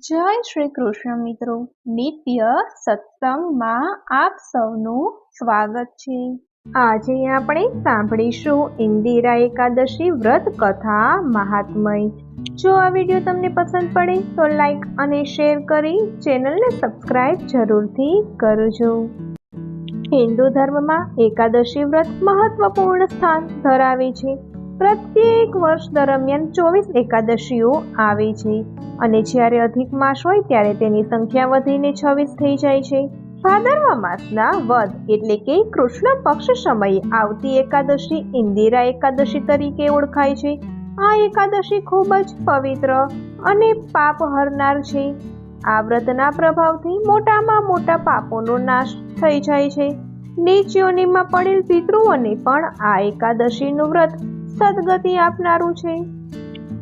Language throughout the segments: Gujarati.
જય શ્રી કૃષ્ણ મિત્રો, નિત્ય સત્સંગમાં આપ સૌનું સ્વાગત છે। આજે આપણે સાંભળીશું ઇન્દિરા એકાદશી વ્રત કથા મહાત્મય। જો આ વિડીયો તમને પસંદ પડે તો લાઈક અને શેર કરી ચેનલને સબસ્ક્રાઇબ જરૂરથી કરજો। હિન્દુ ધર્મમાં એકાદશી વ્રત મહત્વપૂર્ણ સ્થાન ધરાવે છે। પ્રત્યેક વર્ષ દરમિયાન 24 એકાદશીઓ આવે છે અને જ્યારે અધિક માસ હોય ત્યારે તેની સંખ્યા વધીને 26 થઈ જાય છે। ભાદરવા માસના વદ એટલે કે કૃષ્ણ પક્ષ સમયે આવતી એકાદશી ઇન્દિરા એકાદશી તરીકે ઓળખાય છે। આ એકાદશી ખૂબ જ પવિત્ર અને પાપ હરનાર છે। આ વ્રતના પ્રભાવથી મોટામાં મોટા પાપોનો નાશ થઈ જાય છે। નીચ યોનિમાં પડેલ પિતૃઓને પણ આ એકાદશીનું વ્રત સદગતિ આપનારું છે।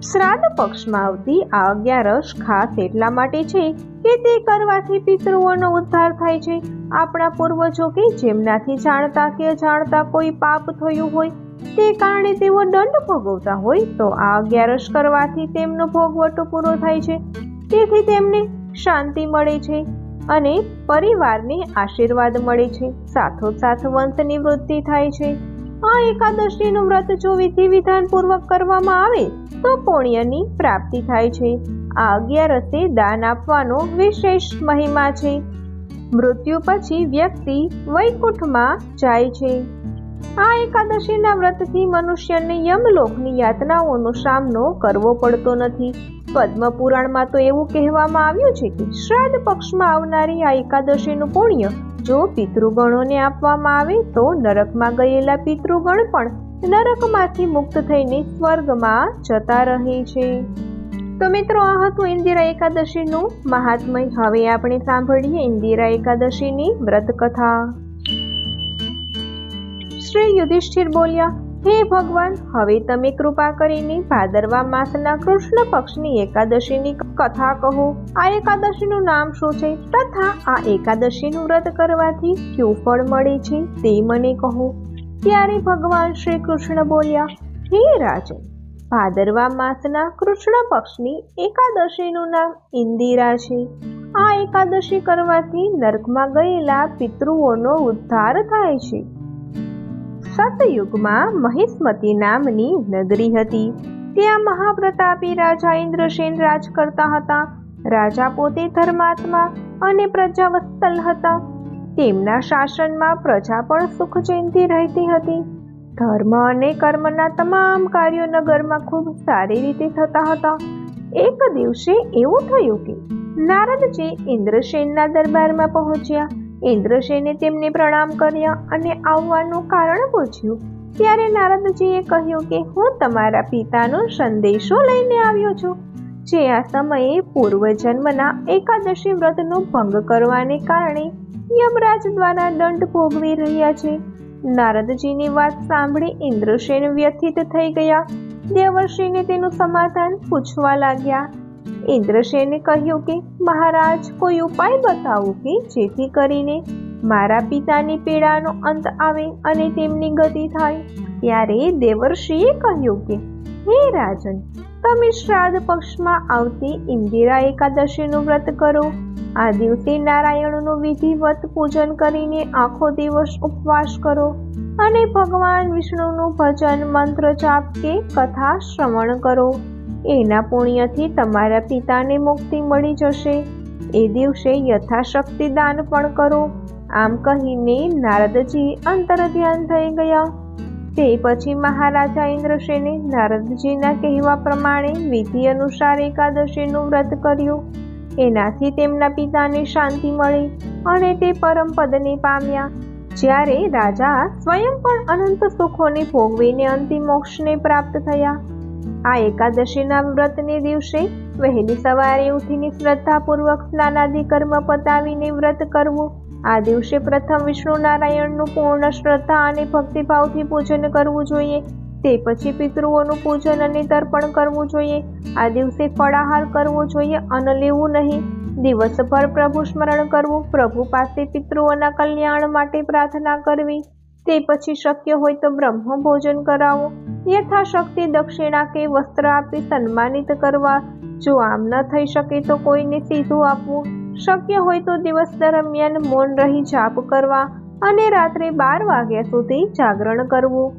શ્રાદ્ધ પક્ષમાં આવતી આ 11 ખાસ એટલા માટે છે કે તે કરવાથી પિતૃઓનો ઉદ્ધાર થાય છે। આપણા પૂર્વજો કે જેમનાથી જાણતા કે અજાણતા કોઈ પાપ થયું હોય તે કારણે તેઓ દંડ ભોગવતા હોય તો આ 11 કરવાથી તેમનો ભોગવટો પૂરો થાય છે। તેથી તેમને શાંતિ મળે છે અને પરિવારને આશીર્વાદ મળે છે। સાથોસાથ વંશની વૃદ્ધિ થાય છે। આ એકાદશીનું વ્રત જો વિધિ વિધાન પૂર્વક કરવામાં આવે તો પુણ્યની પ્રાપ્તિ થાય છે। આ 11 દાન આપવાનો વિશેષ મહિમા છે। મૃત્યુ પછી વ્યક્તિ વૈકુંઠમાં જાય છે। આ એકાદશીના વ્રતથી મનુષ્યને યમલોકની યાતનાઓનો સામનો કરવો પડતો નથી। પદ્મ પુરાણમાં તો એવું કહેવામાં આવ્યું છે કે શ્રાદ્ધ પક્ષમાં આવનારી આ એકાદશીનું પુણ્ય જો પિતૃગણોને આપવામાં આવે તો નરકમાં ગયેલા પિતૃગણ પણ નરકમાંથી મુક્ત થઈને સ્વર્ગમાં જતા રહે છે। તો મિત્રો, આ હતું ઇન્દિરા એકાદશીનું મહાત્મય। હવે આપણે સાંભળીએ ઇન્દિરા એકાદશીની વ્રત કથા। શ્રી યુધિષ્ઠિર બોલ્યા, હે ભગવાન, હવે તમે કૃપા કરીને ભાદરવા માસના કૃષ્ણ પક્ષની એકાદશીની કથા કહો। આ એકાદશીનું નામ શું છે તથા આ એકાદશીનું વ્રત કરવાથી શું ફળ મળે છે તે મને કહો। ત્યારે ભગવાન શ્રી કૃષ્ણ બોલ્યા, હે રાજન, ભાદરવા માસના કૃષ્ણ પક્ષની એકાદશીનું નામ ઇન્દિરા છે। આ એકાદશી કરવાથી નરકમાં ગયેલા પિતૃઓનો ઉદ્ધાર થાય છે। સતયુગમાં મહિષ્મતી નામની નગરી હતી। ત્યાં મહાપ્રતાપી રાજા ઇન્દ્રસેન રાજ કરતા હતા। રાજા પોતે ધર્માત્મા અને પ્રજાવત્સલ હતા। તેમના શાસનમાં પ્રજા પણ સુખ ચેનથી રહેતી હતી। ધર્મ અને કર્મના તમામ કાર્યો નગરમાં ખૂબ સારી રીતે થતા હતા। એક દિવસે એવું થયું કે નારદજી ઇન્દ્રસેનના દરબારમાં પહોંચ્યા। ઇન્દ્રસેને તેમને પ્રણામ કર્યા અને આવવાનું કારણ પૂછ્યું। ત્યારે નારદજીએ કહ્યું કે હું તમારા પિતાનો સંદેશો લઈને આવ્યો છું, જે આ સમયે પૂર્વજન્મના એકાદશી વ્રતનો ભંગ કરવાને કારણે યમરાજ દ્વારા દંડ ભોગવી રહ્યા છે। નારદજીની વાત સાંભળી ઇન્દ્રસેન વ્યથિત થઈ ગયા। દેવર્ષિને તેનું સમાધાન પૂછવા લાગ્યા। ઇન્દ્રસેને કહ્યું કે મહારાજ, કોઈ ઉપાય બતાવો કે જેથી કરીને મારા પિતાની પીડાનો અંત આવે અને તેમની ગતિ થાય। ત્યારે દેવર્ષિએ કહ્યું કે હે રાજન, તમે શ્રાદ્ધ પક્ષમાં આવતી ઇન્દિરા એકાદશીનું વ્રત કરો। આ દિવસે નારાયણનું વિધિવત પૂજન કરીને આખો દિવસ ઉપવાસ કરો અને ભગવાન વિષ્ણુનું ભજન, મંત્ર જાપ કે કથા શ્રવણ કરો। એના પુણ્યથી તમારા પિતાને મુક્તિ મળી જશે। એ દિવસે યથાશક્તિ દાન પણ કરો। આમ કહીને નારદજી અંતર્ધ્યાન થઈ ગયા। તે પછી મહારાજા ઇન્દ્રસેને નારદજીના કહેવા પ્રમાણે વિધિ અનુસાર એકાદશીનું વ્રત કર્યું। એનાથી તેમના પિતાને શાંતિ મળી અને તે પરમ પદને પામ્યા। જ્યારે રાજા સ્વયં પણ અનંત સુખોને ભોગવીને અંતિમ મોક્ષને પ્રાપ્ત થયા। આ એકાદશીના વ્રતને દિવસે વહેલી સવારે ઉઠીને શ્રદ્ધાપૂર્વક સ્નાનાદિ કર્મ પતાવીને વ્રત કરવું। આ દિવસે પ્રથમ વિષ્ણુ નારાયણનું પૂર્ણ શ્રદ્ધા અને ભક્તિભાવથી પૂજન કરવું જોઈએ। તે પછી પિતૃઓનું પૂજન અને તર્પણ કરવું જોઈએ। આ દિવસે ફળાહાર કરવો જોઈએ, અન્ન લેવું નહીં। દિવસભર પ્રભુ સ્મરણ કરવું, પ્રભુ પાસે પિતૃઓના કલ્યાણ માટે પ્રાર્થના કરવી। તે પછી શક્ય હોય તો બ્રહ્મ ભોજન કરાવો। યથાશક્તિ દક્ષિણા કે વસ્ત્ર આપી સન્માનિત કરવા. જો આમ ન થઈ શકે તો કોઈને સીધું આપવું. શક્ય હોય તો દિવસ દરમિયાન મૌન રહી જાપ કરવા અને રાત્રે 12 વાગ્યા સુધી જાગરણ કરવું.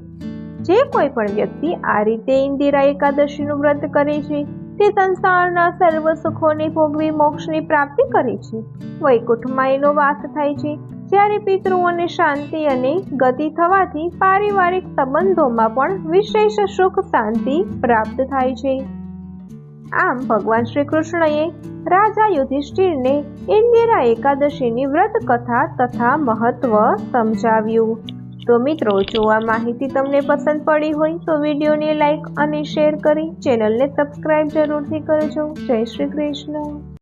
જે કોઈ પણ વ્યક્તિ આ રીતે ઇન્દિરા એકાદશીનું વ્રત કરે છે તે સંસારના સર્વ સુખોને ભોગવી મોક્ષની પ્રાપ્તિ કરે છે. વૈકુંઠમાં એનો વાસ થાય છે. જ્યારે પિતૃઓને શાંતિ અને ગતિ થવાથી પારિવારિક સંબંધોમાં પણ વિશેષ સુખ શાંતિ પ્રાપ્ત થાય છે. આમ ભગવાન શ્રી કૃષ્ણએ રાજા યુધિષ્ઠિરને ઇન્દિરા એકાદશીની વ્રત કથા તથા મહત્વ સમજાવ્યું. તો મિત્રો, જો આ માહિતી તમને પસંદ પડી હોય તો વિડીયોને લાઈક અને શેર કરી ચેનલને સબસ્ક્રાઇબ જરૂરથી કરજો. જય શ્રી કૃષ્ણ.